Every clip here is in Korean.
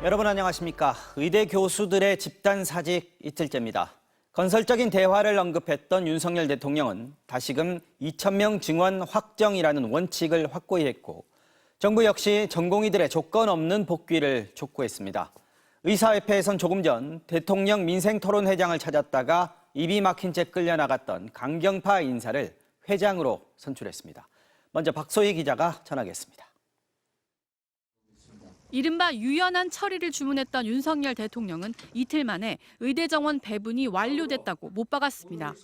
여러분 안녕하십니까. 의대 교수들의 집단 사직 이틀째입니다. 건설적인 대화를 언급했던 윤석열 대통령은 다시금 2,000명 증원 확정이라는 원칙을 확고히 했고 정부 역시 전공의들의 조건 없는 복귀를 촉구했습니다. 의사협회에선 조금 전 대통령 민생토론회장을 찾았다가 입이 막힌 채 끌려나갔던 강경파 인사를 회장으로 선출했습니다. 먼저 박소희 기자가 전하겠습니다. 이른바 유연한 처리를 주문했던 윤석열 대통령은 이틀 만에 의대 정원 배분이 완료됐다고 못 박았습니다.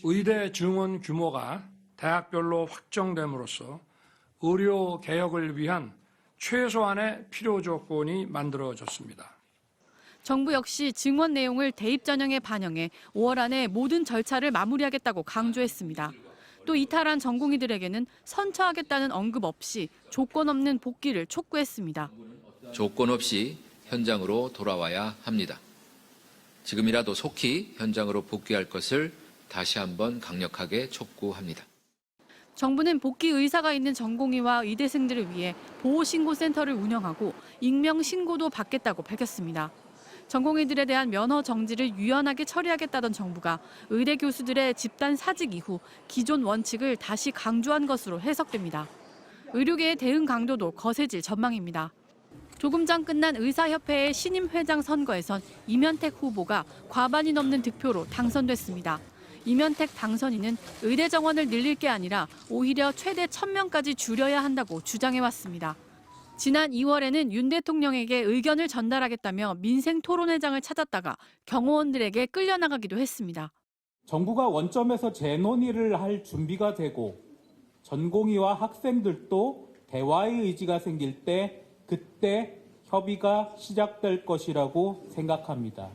의대 증원 규모가 대학별로 확정됨으로써 의료 개혁을 위한 최소한의 필요 조건이 만들어졌습니다. 정부 역시 증원 내용을 대입 전형에 반영해 5월 안에 모든 절차를 마무리하겠다고 강조했습니다. 또 이탈한 전공의들에게는 선처하겠다는 언급 없이 조건 없는 복귀를 촉구했습니다. 조건 없이 현장으로 돌아와야 합니다. 지금이라도 속히 현장으로 복귀할 것을 다시 한번 강력하게 촉구합니다. 정부는 복귀 의사가 있는 전공의와 의대생들을 위해 보호신고센터를 운영하고 익명신고도 받겠다고 밝혔습니다. 전공의들에 대한 면허 정지를 유연하게 처리하겠다던 정부가 의대 교수들의 집단 사직 이후 기존 원칙을 다시 강조한 것으로 해석됩니다. 의료계의 대응 강도도 거세질 전망입니다. 조금 전 끝난 의사협회의 신임 회장 선거에선 이면택 후보가 과반이 넘는 득표로 당선됐습니다. 이면택 당선인은 의대 정원을 늘릴 게 아니라 오히려 최대 1,000명까지 줄여야 한다고 주장해왔습니다. 지난 2월에는 윤 대통령에게 의견을 전달하겠다며 민생토론회장을 찾았다가 경호원들에게 끌려나가기도 했습니다. 정부가 원점에서 재논의를 할 준비가 되고 전공의와 학생들도 대화의 의지가 생길 때 그때 협의가 시작될 것이라고 생각합니다.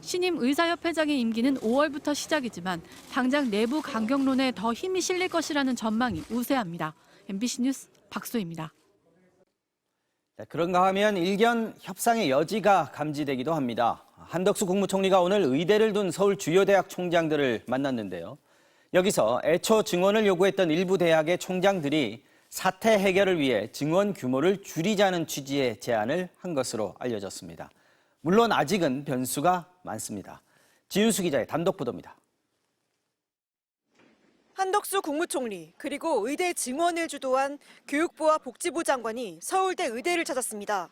신임 의사협회장의 임기는 5월부터 시작이지만 당장 내부 강경론에 더 힘이 실릴 것이라는 전망이 우세합니다. MBC 뉴스 박소희입니다. 그런가 하면 일견 협상의 여지가 감지되기도 합니다. 한덕수 국무총리가 오늘 의대를 둔 서울 주요 대학 총장들을 만났는데요. 여기서 애초 증원을 요구했던 일부 대학의 총장들이 사태 해결을 위해 증원 규모를 줄이자는 취지의 제안을 한 것으로 알려졌습니다. 물론 아직은 변수가 많습니다. 지윤수 기자의 단독 보도입니다. 한덕수 국무총리 그리고 의대 증원을 주도한 교육부와 복지부 장관이 서울대 의대를 찾았습니다.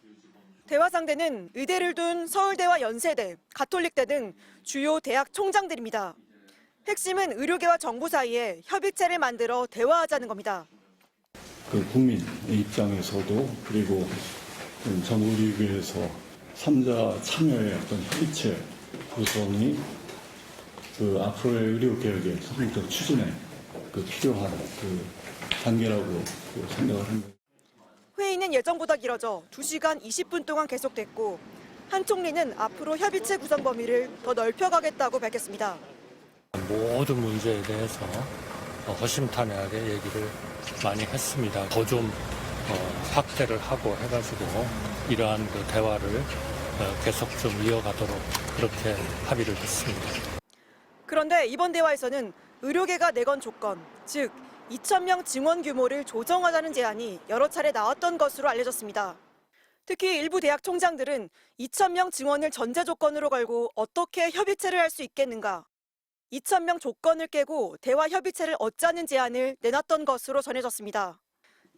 대화 상대는 의대를 둔 서울대와 연세대, 가톨릭대 등 주요 대학 총장들입니다. 핵심은 의료계와 정부 사이에 협의체를 만들어 대화하자는 겁니다. 국민의 입장에서도 그리고 정부의회에서 3자 참여의 어떤 협의체 구성이 앞으로의 의료개혁의 성공적 추진에 필요한 단계라고 생각을 합니다. 회의는 예정보다 길어져 2시간 20분 동안 계속됐고 한 총리는 앞으로 협의체 구성 범위를 더 넓혀가겠다고 밝혔습니다. 모든 문제에 대해서 허심탄회하게 얘기를 많이 했습니다. 더 좀 확대를 하고 해가지고 이러한 대화를 계속 좀 이어가도록 그렇게 합의를 했습니다. 그런데 이번 대화에서는 의료계가 내건 조건, 즉 2,000명 증원 규모를 조정하자는 제안이 여러 차례 나왔던 것으로 알려졌습니다. 특히 일부 대학 총장들은 2,000명 증원을 전제 조건으로 걸고 어떻게 협의체를 할 수 있겠는가, 2,000명 조건을 깨고 대화 협의체를 얻자는 제안을 내놨던 것으로 전해졌습니다.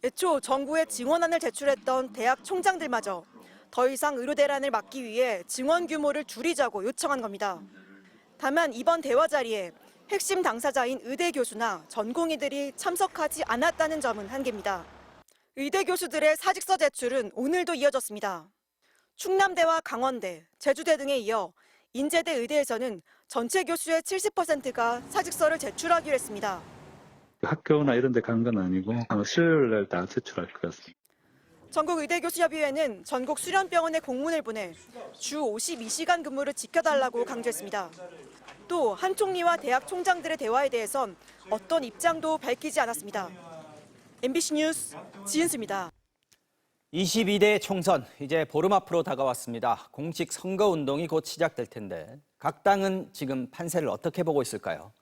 애초 정부에 증원안을 제출했던 대학 총장들마저 더 이상 의료 대란을 막기 위해 증원 규모를 줄이자고 요청한 겁니다. 다만 이번 대화 자리에 핵심 당사자인 의대 교수나 전공의들이 참석하지 않았다는 점은 한계입니다. 의대 교수들의 사직서 제출은 오늘도 이어졌습니다. 충남대와 강원대, 제주대 등에 이어 인제대 의대에서는 전체 교수의 70%가 사직서를 제출하기로 했습니다. 학교나 이런 데 간 건 아니고 수요일 날 다 제출할 것 같습니다. 전국의대교수협의회는 전국 수련병원에 공문을 보내 주 52시간 근무를 지켜달라고 강조했습니다. 또 한 총리와 대학 총장들의 대화에 대해선 어떤 입장도 밝히지 않았습니다. MBC 뉴스 지은수입니다. 22대 총선 이제 보름 앞으로 다가왔습니다. 공식 선거운동이 곧 시작될 텐데 각 당은 지금 판세를 어떻게 보고 있을까요?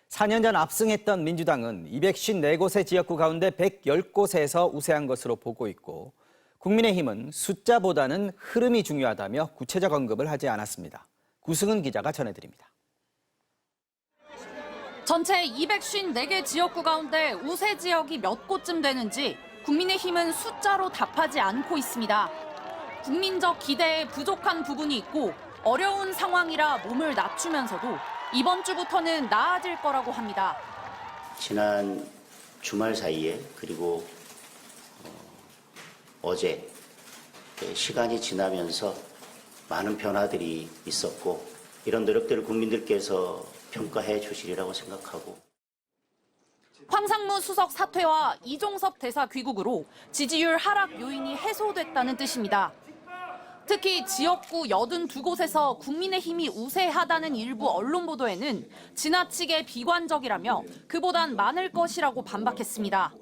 4년 전 압승했던 민주당은 254곳의 지역구 가운데 110곳에서 우세한 것으로 보고 있고 국민의힘은 숫자보다는 흐름이 중요하다며 구체적 언급을 하지 않았습니다. 구승은 기자가 전해드립니다. 전체 254개 지역구 가운데 우세 지역이 몇 곳쯤 되는지 국민의힘은 숫자로 답하지 않고 있습니다. 국민적 기대에 부족한 부분이 있고 어려운 상황이라 몸을 낮추면서도 이번 주부터는 나아질 거라고 합니다. 지난 주말 사이에 그리고 어제 시간이 지나면서 많은 변화들이 있었고 이런 노력들을 국민들께서 평가해 주시리라고 생각하고 황상무 수석 사퇴와 이종섭 대사 귀국으로 지지율 하락 요인이 해소됐다는 뜻입니다. 특히 지역구 82곳에서 국민의힘이 우세하다는 일부 언론 보도에는 지나치게 비관적이라며 그보단 많을 것이라고 반박했습니다.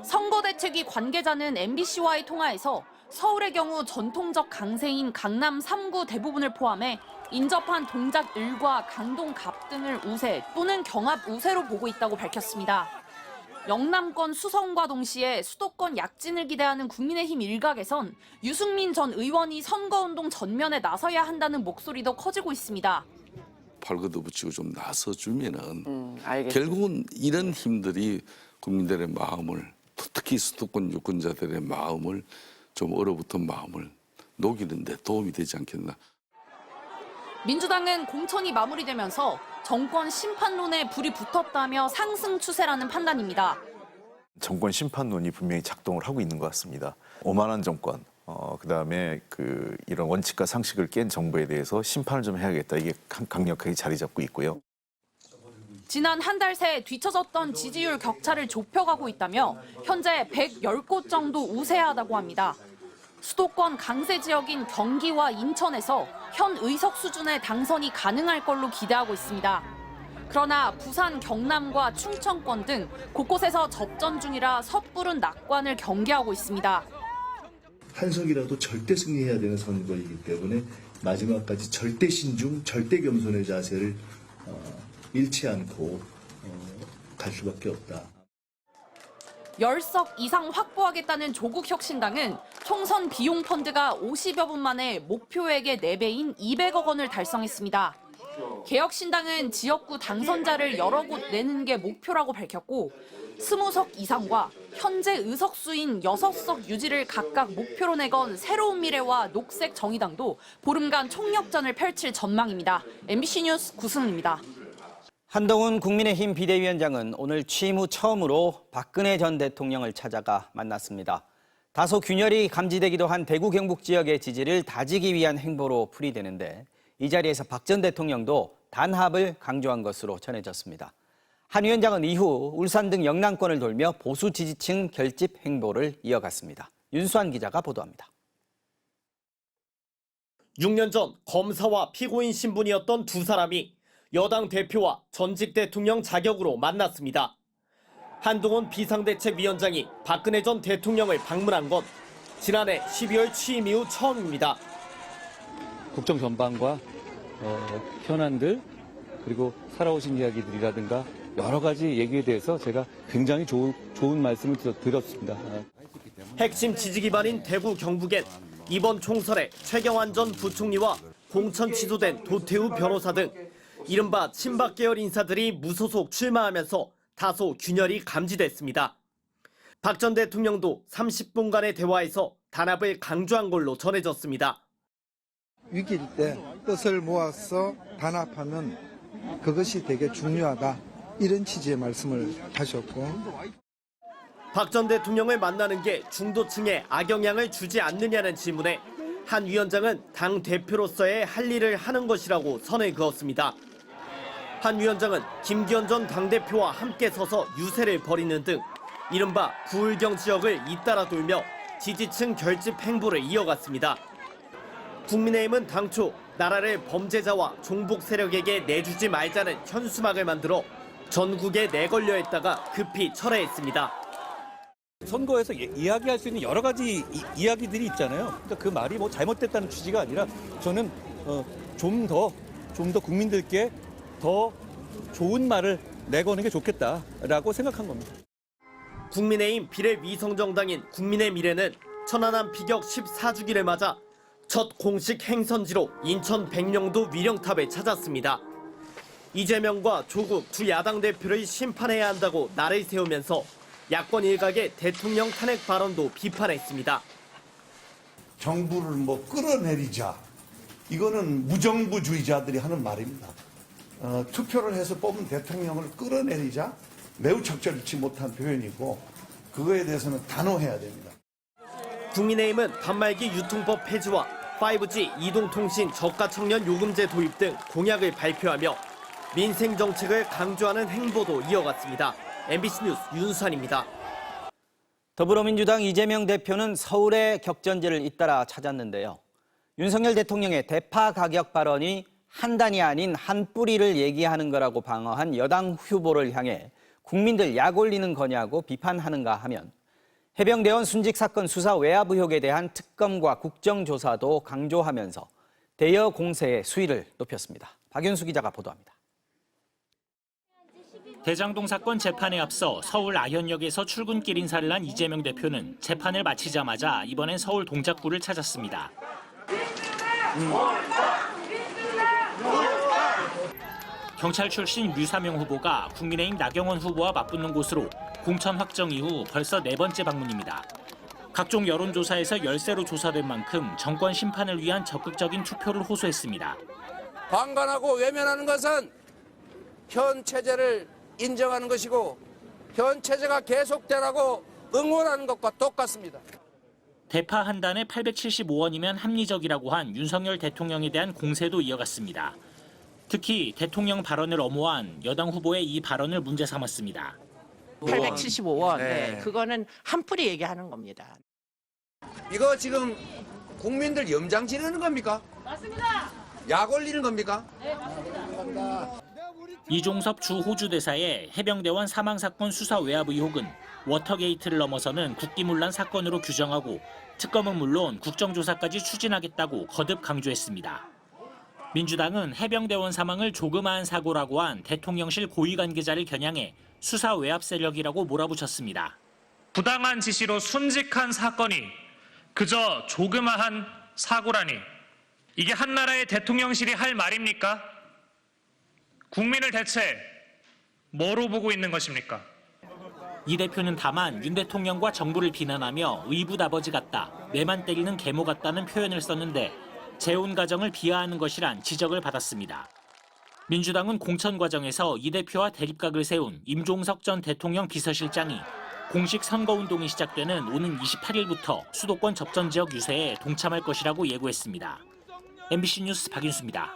선거대책위 관계자는 MBC와의 통화에서 서울의 경우 전통적 강세인 강남 3구 대부분을 포함해 인접한 동작 1과 강동 갑 등을 우세 또는 경합 우세로 보고 있다고 밝혔습니다. 영남권 수성과 동시에 수도권 약진을 기대하는 국민의힘 일각에선 유승민 전 의원이 선거운동 전면에 나서야 한다는 목소리도 커지고 있습니다. 팔 걷어붙이고 좀 나서주면은 결국은 이런 힘들이 국민들의 마음을 특히 수도권 유권자들의 마음을 좀 얼어붙은 마음을 녹이는 데 도움이 되지 않겠나. 민주당은 공천이 마무리되면서 정권 심판론에 불이 붙었다며 상승 추세라는 판단입니다. 정권 심판론이 분명히 작동을 하고 있는 것 같습니다. 오만한 정권, 그다음에 이런 원칙과 상식을 깬 정부에 대해서 심판을 좀 해야겠다. 이게 강력하게 자리 잡고 있고요. 지난 한 달 새 뒤처졌던 지지율 격차를 좁혀가고 있다며 현재 110곳 정도 우세하다고 합니다. 수도권 강세 지역인 경기와 인천에서 현 의석 수준의 당선이 가능할 걸로 기대하고 있습니다. 그러나 부산, 경남과 충청권 등 곳곳에서 접전 중이라 섣부른 낙관을 경계하고 있습니다. 한석이라도 절대 승리해야 되는 선거이기 때문에 마지막까지 절대 신중, 절대 겸손의 자세를 잃지 않고 갈 수밖에 없다. 10석 이상 확보하겠다는 조국혁신당은 총선 비용 펀드가 50여 분 만에 목표액의 4배인 200억 원을 달성했습니다. 개혁신당은 지역구 당선자를 여러 곳 내는 게 목표라고 밝혔고 20석 이상과 현재 의석수인 6석 유지를 각각 목표로 내건 새로운 미래와 녹색정의당도 보름간 총력전을 펼칠 전망입니다. MBC 뉴스 구승입니다. 한동훈 국민의힘 비대위원장은 오늘 취임 후 처음으로 박근혜 전 대통령을 찾아가 만났습니다. 다소 균열이 감지되기도 한 대구 경북 지역의 지지를 다지기 위한 행보로 풀이되는데 이 자리에서 박 전 대통령도 단합을 강조한 것으로 전해졌습니다. 한 위원장은 이후 울산 등 영남권을 돌며 보수 지지층 결집 행보를 이어갔습니다. 윤수환 기자가 보도합니다. 6년 전 검사와 피고인 신분이었던 두 사람이 여당 대표와 전직 대통령 자격으로 만났습니다. 한동훈 비상대책위원장이 박근혜 전 대통령을 방문한 건 지난해 12월 취임 이후 처음입니다. 국정 전반과 현안들 그리고 살아오신 이야기들이라든가 여러 가지 얘기에 대해서 제가 굉장히 좋은 말씀을 들었습니다. 핵심 지지 기반인 대구 경북엔 이번 총선에 최경환 전 부총리와 공천 취소된 도태우 변호사 등 이른바 친박 계열 인사들이 무소속 출마하면서 다소 균열이 감지됐습니다. 박 전 대통령도 30분간의 대화에서 단합을 강조한 걸로 전해졌습니다. 위기일 때 뜻을 모아서 단합하면 그것이 되게 중요하다. 이런 취지의 말씀을 하셨고. 박 전 대통령을 만나는 게 중도층에 악영향을 주지 않느냐는 질문에 한 위원장은 당 대표로서의 할 일을 하는 것이라고 선을 그었습니다. 한 위원장은 김기현 전 당대표와 함께 서서 유세를 벌이는 등 이른바 부울경 지역을 잇따라 돌며 지지층 결집 행보를 이어갔습니다. 국민의힘은 당초 나라를 범죄자와 종북 세력에게 내주지 말자는 현수막을 만들어 전국에 내걸려 했다가 급히 철회했습니다. 선거에서 이야기할 수 있는 여러 가지 이야기들이 있잖아요. 그러니까 그 말이 뭐 잘못됐다는 취지가 아니라 저는 좀 더 국민들께 더 좋은 말을 내거는 게 좋겠다라고 생각한 겁니다. 국민의힘 비례위성정당인 국민의 미래는 천안함 피격 14주기를 맞아 첫 공식 행선지로 인천 백령도 위령탑에 찾았습니다. 이재명과 조국 두 야당 대표를 심판해야 한다고 날을 세우면서 야권 일각의 대통령 탄핵 발언도 비판했습니다. 정부를 끌어내리자. 이거는 무정부주의자들이 하는 말입니다. 투표를 해서 뽑은 대통령을 끌어내리자. 매우 적절치 못한 표현이고 그거에 대해서는 단호해야 됩니다. 국민의힘은 단말기 유통법 폐지와 5G 이동통신 저가 청년 요금제 도입 등 공약을 발표하며 민생 정책을 강조하는 행보도 이어갔습니다. MBC 뉴스 윤수환입니다. 더불어민주당 이재명 대표는 서울의 격전지를 잇따라 찾았는데요. 윤석열 대통령의 대파 가격 발언이 한 단이 아닌 한 뿌리를 얘기하는 거라고 방어한 여당 후보를 향해 국민들 약 올리는 거냐고 비판하는가 하면 해병대원 순직 사건 수사 외압 의혹에 대한 특검과 국정조사도 강조하면서 대여 공세의 수위를 높였습니다. 박윤수 기자가 보도합니다. 대장동 사건 재판에 앞서 서울 아현역에서 출근길 인사를 한 이재명 대표는 재판을 마치자마자 이번엔 서울 동작구를 찾았습니다. 경찰 출신 류사명 후보가 국민의힘 나경원 후보와 맞붙는 곳으로 공천 확정 이후 벌써 4번째 방문입니다. 각종 여론조사에서 열세로 조사된 만큼 정권 심판을 위한 적극적인 투표를 호소했습니다. 방관하고 외면하는 것은 현 체제를 인정하는 것이고 현 체제가 계속되라고 응원하는 것과 똑같습니다. 대파 한 단에 875원이면 합리적이라고 한 윤석열 대통령에 대한 공세도 이어갔습니다. 특히 대통령 발언을 엄호한 여당 후보의 이 발언을 문제 삼았습니다. 875원, 네. 그거는 한 뿌리 얘기하는 겁니다. 이거 지금 국민들 염장 지르는 겁니까? 맞습니다. 약 올리는 겁니까? 네, 맞습니다. 이종섭 주 호주 대사의 해병대원 사망 사건 수사 외압 의혹은 워터게이트를 넘어서는 국기문란 사건으로 규정하고 특검은 물론 국정조사까지 추진하겠다고 거듭 강조했습니다. 민주당은 해병대원 사망을 조그마한 사고라고 한 대통령실 고위 관계자를 겨냥해 수사 외압 세력이라고 몰아붙였습니다. 부당한 지시로 순직한 사건이 그저 조그마한 사고라니 이게 한 나라의 대통령실이 할 말입니까? 국민을 대체 뭐로 보고 있는 것입니까? 이 대표는 다만 윤 대통령과 정부를 비난하며 의붓아버지 같다, 매만 때리는 계모 같다는 표현을 썼는데 재혼 과정을 비하하는 것이란 지적을 받았습니다. 민주당은 공천 과정에서 이 대표와 대립각을 세운 임종석 전 대통령 비서실장이 공식 선거운동이 시작되는 오는 28일부터 수도권 접전 지역 유세에 동참할 것이라고 예고했습니다. MBC 뉴스 박윤수입니다.